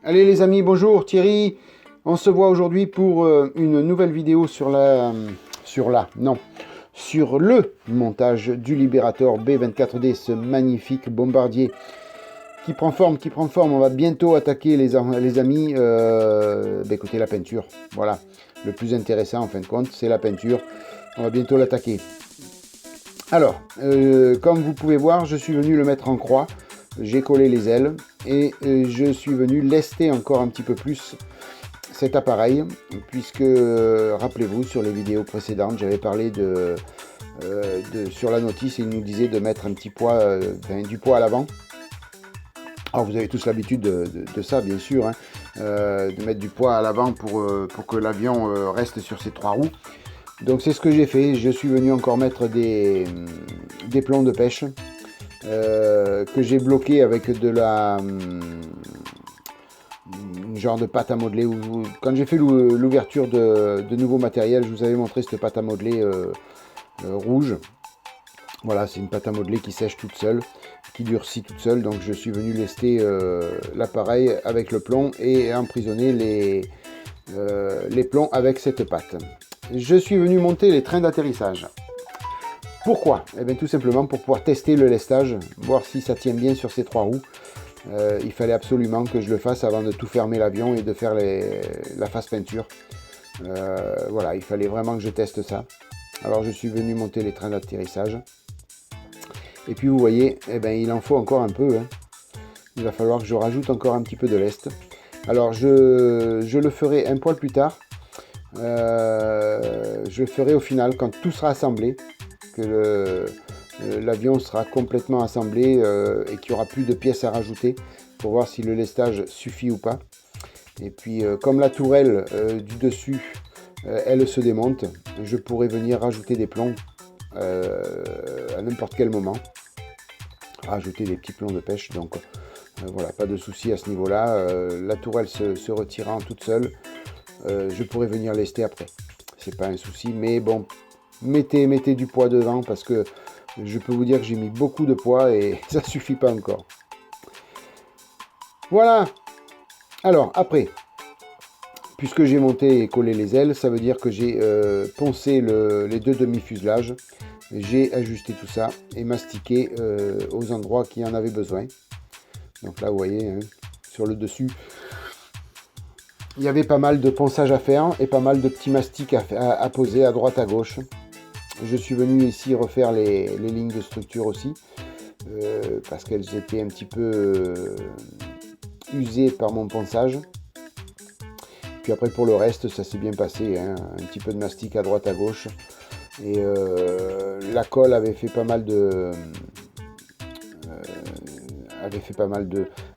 Allez les amis, bonjour Thierry. On se voit aujourd'hui pour une nouvelle vidéo sur le montage du Liberator B24D, ce magnifique bombardier qui prend forme. On va bientôt attaquer les amis. Écoutez, la peinture. Voilà, le plus intéressant en fin de compte, c'est la peinture. On va bientôt l'attaquer. Alors, comme vous pouvez voir, je suis venu le mettre en croix. J'ai collé les ailes et je suis venu lester encore un petit peu plus cet appareil, puisque rappelez-vous, sur les vidéos précédentes, j'avais parlé sur la notice, il nous disait de mettre un petit poids, du poids à l'avant. Alors vous avez tous l'habitude de ça, bien sûr, hein, de mettre du poids à l'avant pour que l'avion reste sur ses trois roues. Donc c'est ce que j'ai fait. Je suis venu encore mettre des plombs de pêche que j'ai bloqué avec de la genre de pâte à modeler. Quand j'ai fait l'ouverture de nouveaux matériels, je vous avais montré cette pâte à modeler rouge. Voilà, c'est une pâte à modeler qui sèche toute seule, qui durcit toute seule. Donc je suis venu lester l'appareil avec le plomb et emprisonner les plombs avec cette pâte. Je suis venu monter les trains d'atterrissage. Pourquoi? Eh bien tout simplement pour pouvoir tester le lestage, voir si ça tient bien sur ces trois roues. Il fallait absolument que je le fasse avant de tout fermer l'avion et de faire la face peinture. Voilà, il fallait vraiment que je teste ça. Alors je suis venu monter les trains d'atterrissage. Et puis vous voyez, eh ben, il en faut encore un peu. Hein. Il va falloir que je rajoute encore un petit peu de lest. Alors je le ferai un poil plus tard. Je le ferai au final quand tout sera assemblé, que l'avion sera complètement assemblé et qu'il n'y aura plus de pièces à rajouter pour voir si le lestage suffit ou pas. Et puis comme la tourelle du dessus elle se démonte, je pourrai venir rajouter des plombs à n'importe quel moment, rajouter des petits plombs de pêche. Donc voilà, pas de souci à ce niveau là. La tourelle se retirant toute seule, je pourrais venir lester après, c'est pas un souci. Mais bon, mettez du poids devant, parce que je peux vous dire que j'ai mis beaucoup de poids et ça suffit pas encore. Voilà. Alors après, puisque j'ai monté et collé les ailes, ça veut dire que j'ai poncé les deux demi-fuselages. J'ai ajusté tout ça et mastiqué aux endroits qui en avaient besoin. Donc là, vous voyez, hein, sur le dessus, il y avait pas mal de ponçage à faire et pas mal de petits mastiques à poser à droite à gauche. Je suis venu ici refaire les lignes de structure aussi, parce qu'elles étaient un petit peu usées par mon ponçage. Puis après pour le reste, ça s'est bien passé, hein, un petit peu de mastic à droite à gauche. Et la colle avait fait pas mal de...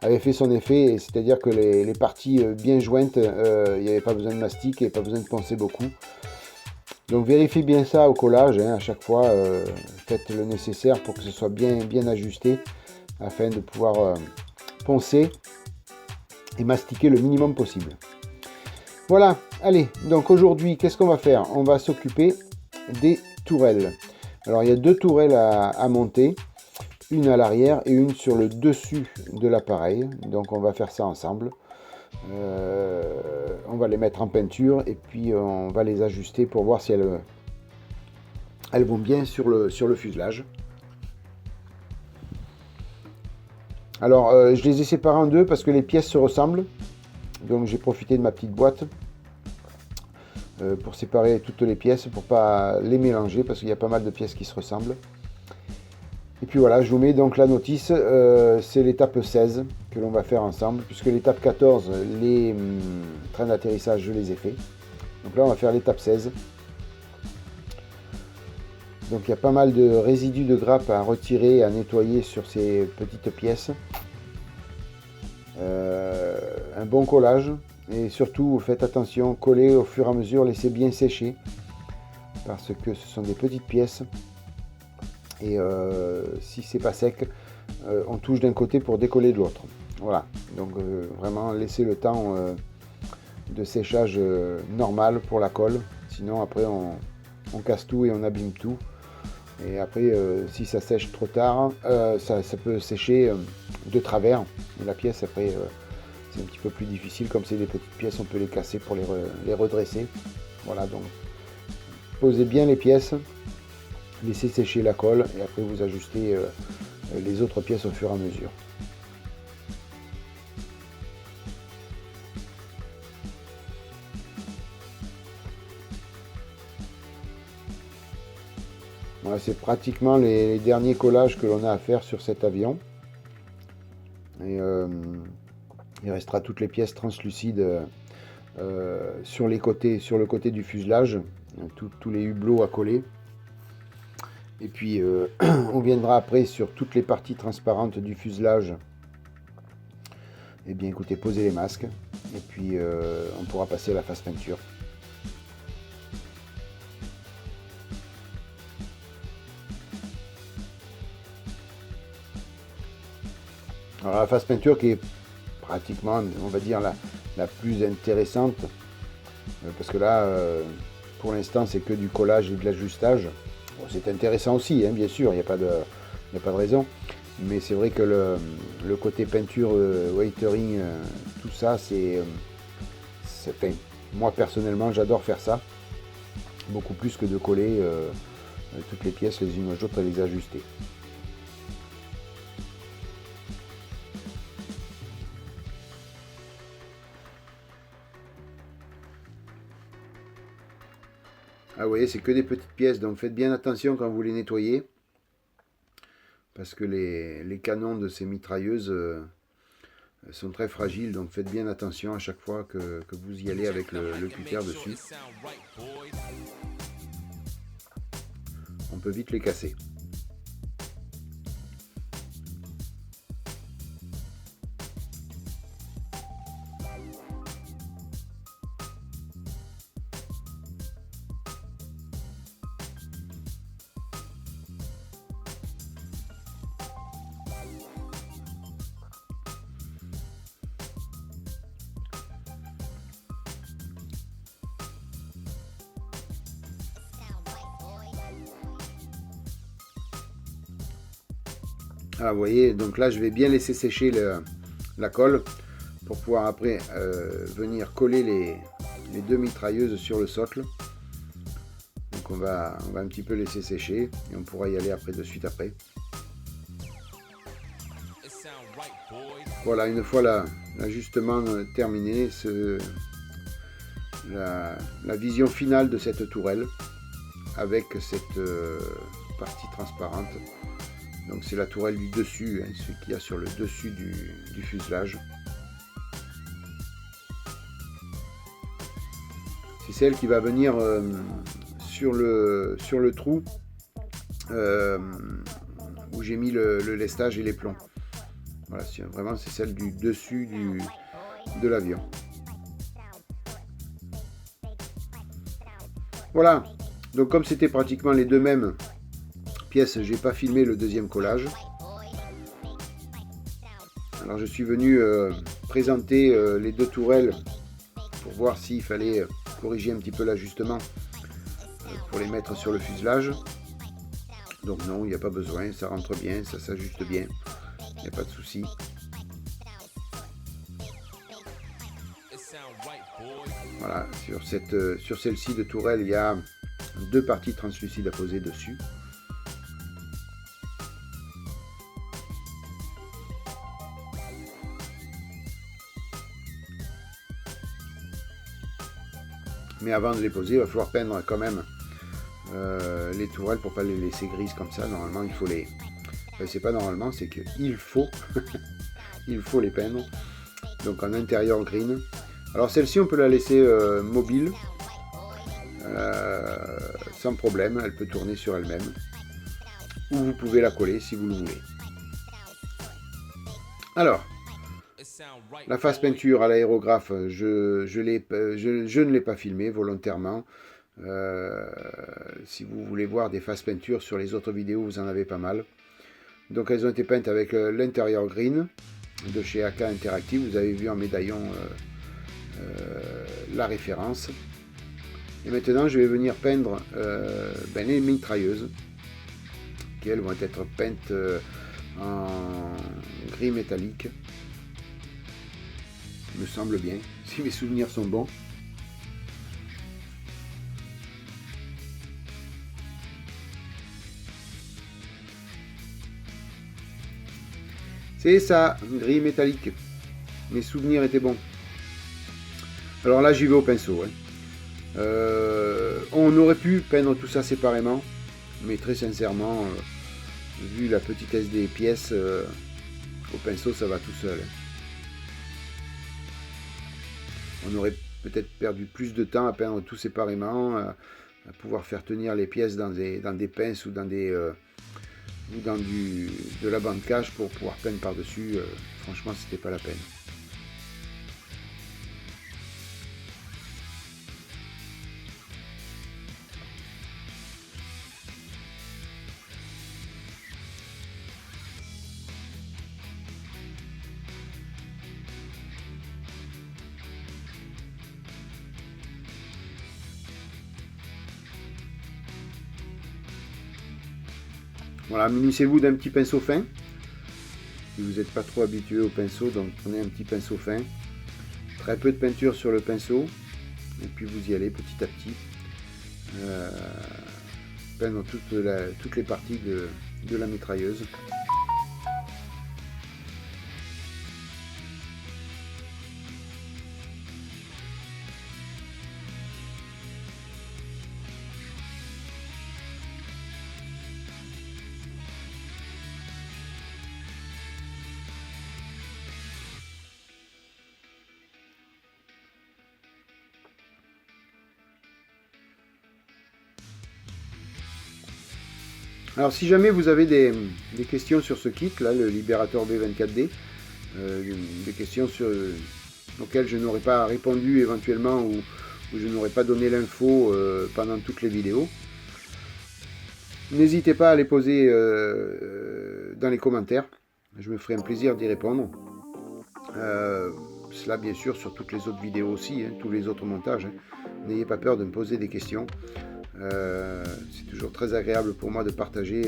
avait fait son effet, c'est-à-dire que les parties bien jointes, il n'y avait pas besoin de mastic et pas besoin de poncer beaucoup. Donc vérifiez bien ça au collage, hein, à chaque fois, faites le nécessaire pour que ce soit bien ajusté, afin de pouvoir poncer et mastiquer le minimum possible. Voilà, allez, donc aujourd'hui, qu'est-ce qu'on va faire? On va s'occuper des tourelles. Alors il y a deux tourelles à monter, une à l'arrière et une sur le dessus de l'appareil, donc on va faire ça ensemble. On va les mettre en peinture et puis on va les ajuster pour voir si elles vont bien sur le fuselage. Alors je les ai séparées en deux parce que les pièces se ressemblent, donc j'ai profité de ma petite boîte pour séparer toutes les pièces, pour pas les mélanger, parce qu'il y a pas mal de pièces qui se ressemblent. Et puis voilà, je vous mets donc la notice, c'est l'étape 16 que l'on va faire ensemble, puisque l'étape 14, les trains d'atterrissage, je les ai fait. Donc là, on va faire l'étape 16. Donc il y a pas mal de résidus de grappe à retirer, à nettoyer sur ces petites pièces. Un bon collage, et surtout faites attention, collez au fur et à mesure, laissez bien sécher, parce que ce sont des petites pièces. Et si c'est pas sec, on touche d'un côté pour décoller de l'autre. Voilà, donc vraiment laissez le temps de séchage normal pour la colle, sinon après on casse tout et on abîme tout. Et après si ça sèche trop tard, ça peut sécher de travers, la pièce après c'est un petit peu plus difficile. Comme c'est des petites pièces, on peut les casser pour les redresser. Voilà, donc posez bien les pièces, laissez sécher la colle et après vous ajustez les autres pièces au fur et à mesure. Voilà, c'est pratiquement les derniers collages que l'on a à faire sur cet avion. Et il restera toutes les pièces translucides sur les côtés, sur le côté du fuselage, tous les hublots à coller. Et puis on viendra après sur toutes les parties transparentes du fuselage. Et bien écoutez, poser les masques. Et puis on pourra passer à la phase peinture. Alors la phase peinture qui est pratiquement, on va dire, la plus intéressante. Parce que là, pour l'instant, c'est que du collage et de l'ajustage. Bon, c'est intéressant aussi, hein, bien sûr, il n'y a pas de raison. Mais c'est vrai que le côté peinture, weathering, tout ça, moi personnellement, j'adore faire ça. Beaucoup plus que de coller toutes les pièces les unes aux autres et les ajuster. Ah, vous voyez, c'est que des petites pièces, donc faites bien attention quand vous les nettoyez. Parce que les canons de ces mitrailleuses sont très fragiles, donc faites bien attention à chaque fois que vous y allez avec le cutter dessus. On peut vite les casser. Ah, vous voyez, donc là je vais bien laisser sécher la colle pour pouvoir après venir coller les deux mitrailleuses sur le socle. Donc on va un petit peu laisser sécher et on pourra y aller après de suite après. Voilà, une fois l'ajustement terminé, la vision finale de cette tourelle avec cette partie transparente. Donc c'est la tourelle du dessus, hein, ce qu'il y a sur le dessus du fuselage. C'est celle qui va venir sur le trou où j'ai mis le lestage et les plombs. Voilà, vraiment c'est celle du dessus de l'avion. Voilà, donc comme c'était pratiquement les deux mêmes pièces, j'ai pas filmé le deuxième collage. Alors je suis venu présenter les deux tourelles pour voir s'il fallait corriger un petit peu l'ajustement pour les mettre sur le fuselage. Donc non, il n'y a pas besoin, ça rentre bien, ça s'ajuste bien, il n'y a pas de souci. Voilà, sur celle-ci de tourelle, il y a deux parties translucides à poser dessus. Mais avant de les poser, il va falloir peindre quand même les tourelles pour ne pas les laisser grises comme ça. Normalement, il faut les... Enfin, c'est pas normalement, c'est qu'il faut... il faut les peindre. Donc en intérieur green. Alors celle-ci, on peut la laisser mobile. Sans problème, elle peut tourner sur elle-même. Ou vous pouvez la coller si vous le voulez. Alors, la phase peinture à l'aérographe, je ne l'ai pas filmé volontairement. Si vous voulez voir des phases peinture sur les autres vidéos, vous en avez pas mal. Donc elles ont été peintes avec l'intérieur green de chez AK Interactive. Vous avez vu en médaillon la référence. Et maintenant je vais venir peindre les mitrailleuses qui elles vont être peintes en gris métallique. me semble bien, si mes souvenirs sont bons. C'est ça, gris métallique. Mes souvenirs étaient bons. Alors là, j'y vais au pinceau. Hein. On aurait pu peindre tout ça séparément, mais très sincèrement, vu la petitesse des pièces, au pinceau, ça va tout seul. On aurait peut-être perdu plus de temps à peindre tout séparément, à pouvoir faire tenir les pièces dans des pinces ou dans de la bande cache pour pouvoir peindre par-dessus. Franchement, c'était pas la peine. Voilà, munissez-vous d'un petit pinceau fin. Si vous n'êtes pas trop habitué au pinceau, donc prenez un petit pinceau fin. Très peu de peinture sur le pinceau. Et puis vous y allez petit à petit. Peindre toutes les parties de la mitrailleuse. Alors si jamais vous avez des questions sur ce kit, là, le Liberator B24D, des questions auxquelles je n'aurais pas répondu éventuellement ou je n'aurais pas donné l'info pendant toutes les vidéos, n'hésitez pas à les poser dans les commentaires, je me ferai un plaisir d'y répondre. Cela bien sûr sur toutes les autres vidéos aussi, hein, tous les autres montages, hein. N'ayez pas peur de me poser des questions. C'est toujours très agréable pour moi de partager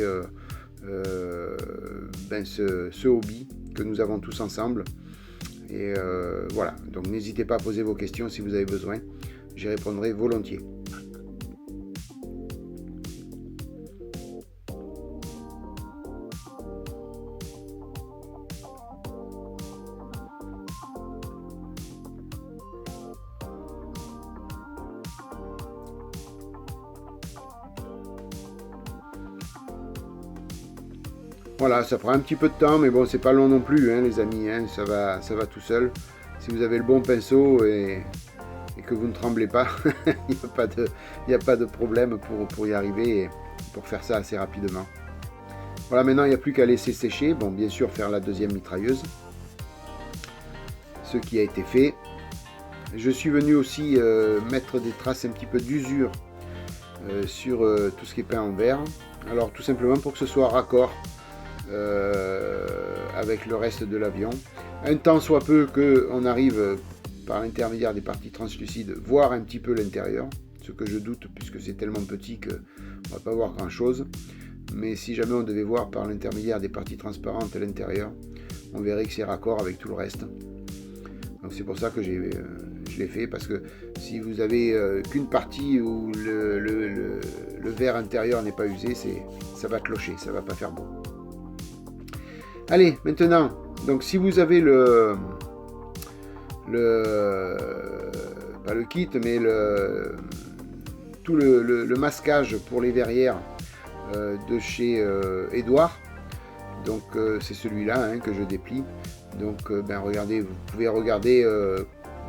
ce hobby que nous avons tous ensemble. Et voilà, donc n'hésitez pas à poser vos questions si vous avez besoin. J'y répondrai volontiers. Voilà, ça prend un petit peu de temps, mais bon, c'est pas long non plus, hein, les amis, hein, ça va tout seul. Si vous avez le bon pinceau et que vous ne tremblez pas, il n'y a pas de problème pour y arriver et pour faire ça assez rapidement. Voilà, maintenant il n'y a plus qu'à laisser sécher. Bon, bien sûr, faire la deuxième mitrailleuse, ce qui a été fait. Je suis venu aussi mettre des traces un petit peu d'usure sur tout ce qui est peint en vert. Alors, tout simplement pour que ce soit raccord avec le reste de l'avion. Un temps soit peu qu'on arrive par l'intermédiaire des parties translucides voir un petit peu l'intérieur, ce que je doute puisque c'est tellement petit qu'on ne va pas voir grand chose, mais si jamais on devait voir par l'intermédiaire des parties transparentes à l'intérieur, on verrait que c'est raccord avec tout le reste. Donc c'est pour ça que je l'ai fait, parce que si vous avez qu'une partie où le verre intérieur n'est pas usé, ça va clocher, ça va pas faire beau. Allez, maintenant, donc si vous avez pas le kit, mais tout le masquage pour les verrières de chez Edouard, donc c'est celui-là hein, que je déplie. Donc regardez, vous pouvez regarder,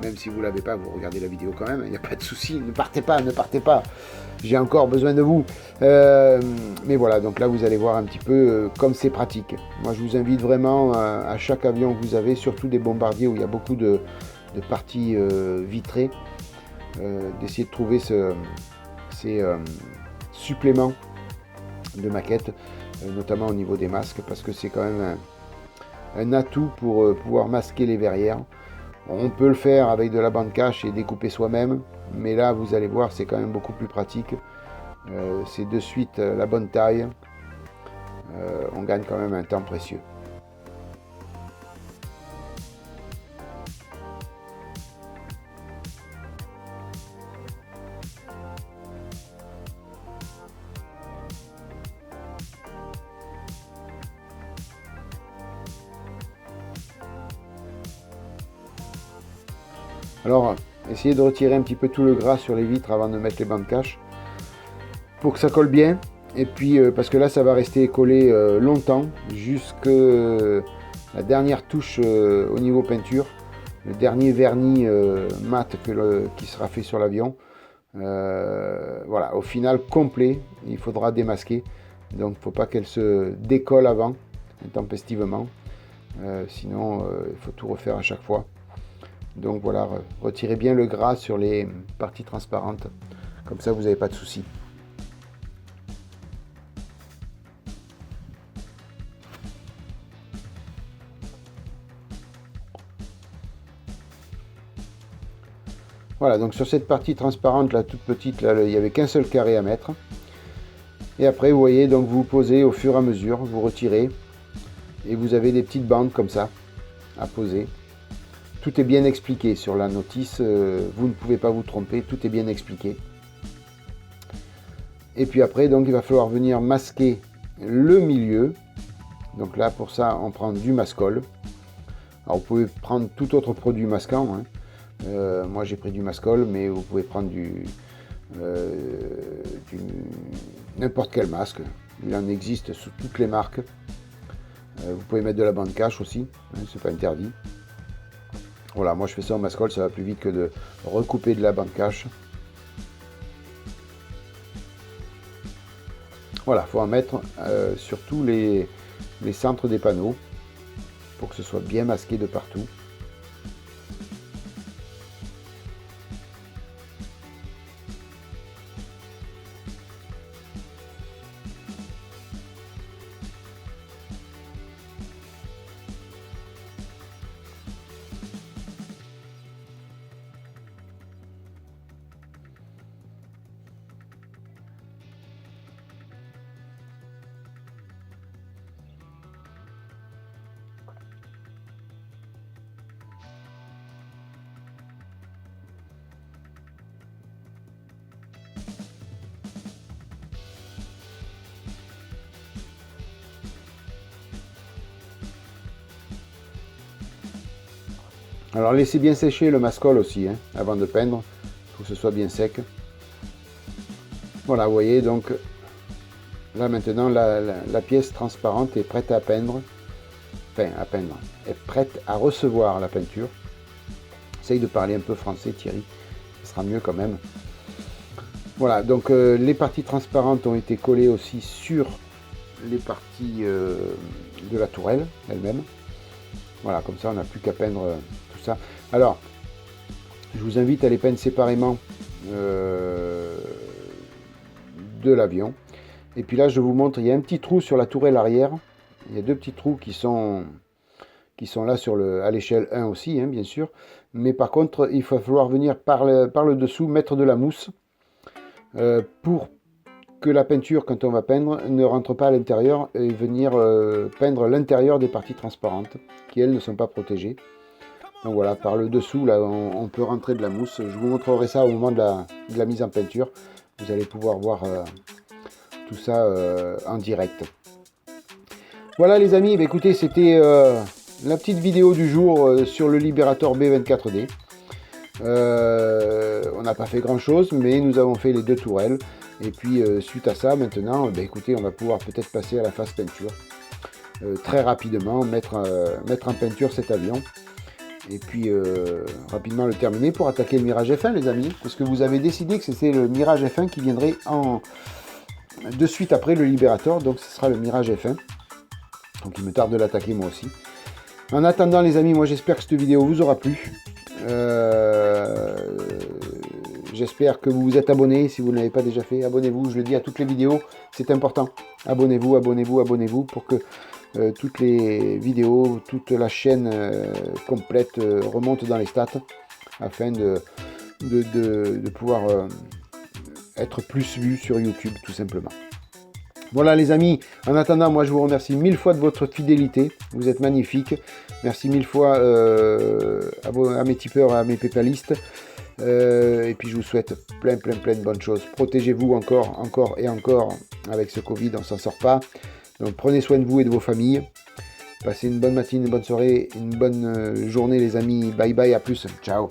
même si vous ne l'avez pas, vous regardez la vidéo quand même, il n'y a pas de souci, ne partez pas, j'ai encore besoin de vous. Mais voilà, donc là vous allez voir un petit peu comme c'est pratique. Moi je vous invite vraiment à chaque avion que vous avez, surtout des bombardiers où il y a beaucoup de parties vitrées, d'essayer de trouver ces suppléments de maquette, notamment au niveau des masques, parce que c'est quand même un atout pour pouvoir masquer les verrières. On peut le faire avec de la bande cache et découper soi-même, mais là vous allez voir c'est quand même beaucoup plus pratique. C'est de suite la bonne taille. On gagne quand même un temps précieux. Alors, essayez de retirer un petit peu tout le gras sur les vitres avant de mettre les bandes cache pour que ça colle bien. Et puis, parce que là, ça va rester collé longtemps, jusque la dernière touche au niveau peinture, le dernier vernis mat qui sera fait sur l'avion. Voilà, au final complet, il faudra démasquer. Donc, il ne faut pas qu'elle se décolle avant, intempestivement. Sinon, il faut tout refaire à chaque fois. Donc voilà, retirez bien le gras sur les parties transparentes. Comme ça, vous n'avez pas de soucis. Voilà, donc sur cette partie transparente, là, toute petite, là, il n'y avait qu'un seul carré à mettre. Et après, vous voyez, donc vous posez au fur et à mesure, vous retirez. Et vous avez des petites bandes comme ça, à poser. Tout est bien expliqué sur la notice, vous ne pouvez pas vous tromper, tout est bien expliqué. Et puis après, donc il va falloir venir masquer le milieu. Donc là, pour ça, on prend du mascol. Alors vous pouvez prendre tout autre produit masquant, hein. Moi j'ai pris du mascol, mais vous pouvez prendre n'importe quel masque. Il en existe sous toutes les marques. Vous pouvez mettre de la bande cache aussi, hein, c'est pas interdit. Voilà, moi je fais ça en mascol, ça va plus vite que de recouper de la bande cache. Voilà, il faut en mettre sur tous les centres des panneaux pour que ce soit bien masqué de partout. Alors laissez bien sécher le mascol aussi, hein, avant de peindre, il faut que ce soit bien sec. Voilà, vous voyez, donc là maintenant la pièce transparente est prête à peindre, est prête à recevoir la peinture. Essaye de parler un peu français, Thierry, ce sera mieux quand même. Voilà, donc les parties transparentes ont été collées aussi sur les parties de la tourelle elle-même. Voilà, comme ça on n'a plus qu'à peindre tout ça. Alors, je vous invite à les peindre séparément de l'avion. Et puis là, je vous montre, il y a un petit trou sur la tourelle arrière. Il y a deux petits trous qui sont là à l'échelle 1 aussi, hein, bien sûr. Mais par contre, il va falloir venir par le dessous mettre de la mousse pour que la peinture, quand on va peindre, ne rentre pas à l'intérieur et venir peindre l'intérieur des parties transparentes qui, elles, ne sont pas protégées. Donc voilà, par le dessous, là, on peut rentrer de la mousse. Je vous montrerai ça au moment de la mise en peinture. Vous allez pouvoir voir tout ça en direct. Voilà les amis, bah, écoutez, c'était la petite vidéo du jour sur le Liberator B24D. On n'a pas fait grand chose, mais nous avons fait les deux tourelles. Et puis suite à ça, maintenant, bah, écoutez, on va pouvoir peut-être passer à la phase peinture. Très rapidement, mettre en peinture cet avion. Et puis rapidement le terminer pour attaquer le Mirage F1 les amis. Parce que vous avez décidé que c'était le Mirage F1 qui viendrait de suite après le Liberator. Donc ce sera le Mirage F1. Donc il me tarde de l'attaquer moi aussi. En attendant les amis, moi j'espère que cette vidéo vous aura plu. J'espère que vous vous êtes abonnés. Si vous ne l'avez pas déjà fait, abonnez-vous. Je le dis à toutes les vidéos, c'est important. Abonnez-vous, abonnez-vous, abonnez-vous pour que toutes les vidéos, toute la chaîne complète remonte dans les stats afin de pouvoir être plus vu sur YouTube tout simplement. Voilà les amis, en attendant, moi je vous remercie mille fois de votre fidélité, vous êtes magnifiques. Merci mille fois à mes tipeurs, à mes paypalistes. Et puis je vous souhaite plein de bonnes choses. Protégez-vous encore et encore avec ce Covid, on s'en sort pas. Donc prenez soin de vous et de vos familles. Passez une bonne matinée, une bonne soirée, une bonne journée les amis. Bye bye, à plus. Ciao.